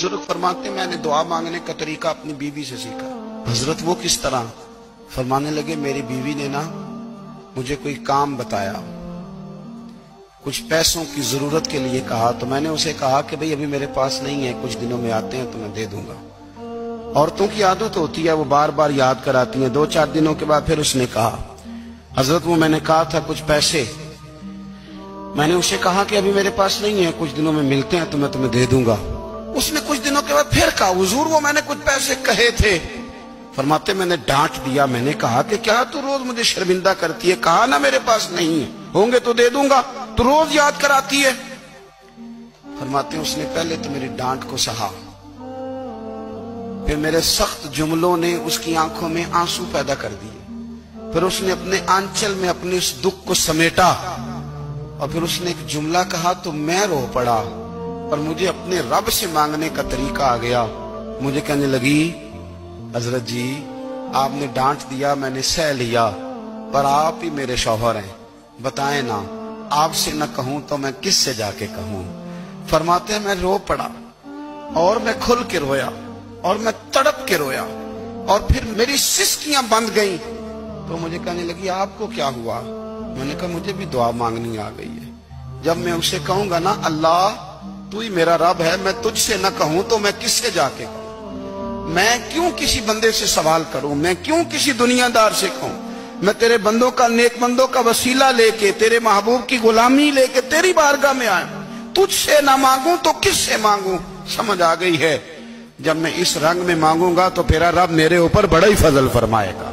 बुजुर्ग फरमाते मैंने दुआ मांगने का तरीका अपनी बीवी से सीखा। हजरत वो किस तरह? फरमाने लगे मेरी बीवी ने ना मुझे कोई काम बताया, कुछ पैसों की जरूरत के लिए कहा, तो मैंने उसे कहा कि भाई अभी मेरे पास नहीं है, कुछ दिनों में आते हैं तो मैं दे दूंगा। औरतों की आदत होती है, वो बार बार याद कराती हैं। 2-4 दिनों के बाद फिर उसने कहा हजरत वो मैंने कहा था कुछ पैसे, मैंने उसे कहा कि अभी मेरे पास नहीं है, कुछ दिनों में मिलते हैं तो मैं तुम्हें दे दूंगा। उसने कुछ दिनों के बाद फिर कहा हुजूर वो मैंने कुछ पैसे कहे थे। फरमाते मैंने डांट दिया, मैंने कहा कि क्या तू रोज मुझे शर्मिंदा करती है, कहा ना मेरे पास नहीं है, होंगे तो दे दूंगा, तू रोज याद कराती है। फरमाते उसने पहले तो मेरी डांट को सहा, फिर मेरे सख्त जुमलों ने उसकी आंखों में आंसू पैदा कर दिए, फिर उसने अपने आंचल में अपने उस दुख को समेटा और फिर उसने एक जुमला कहा तो मैं रो पड़ा और मुझे अपने रब से मांगने का तरीका आ गया। मुझे कहने लगी हजरत जी आपने डांट दिया, मैंने सह लिया, पर आप ही मेरे शौहर हैं, बताएं ना, आपसे न कहूं तो मैं किससे जाके कहूं। फरमाते हैं मैं रो पड़ा और मैं खुल के रोया और मैं तड़प के रोया और फिर मेरी सिसकियां बंद गईं। तो मुझे कहने लगी आपको क्या हुआ? मैंने कहा मुझे भी दुआ मांगनी आ गई है। जब मैं उसे कहूंगा ना अल्लाह तू ही मेरा रब है, मैं तुझसे न कहूं तो मैं किससे जाके कहूं, मैं क्यों किसी बंदे से सवाल करूं, मैं क्यों किसी दुनियादार से कहूं, मैं तेरे बंदों का नेक बंदों का वसीला लेके तेरे महबूब की गुलामी लेके तेरी बारगाह में आया, तुझसे ना मांगूं तो किससे मांगूं। समझ आ गई है, जब मैं इस रंग में मांगूंगा तो तेरा रब मेरे ऊपर बड़ा ही फजल फरमाएगा।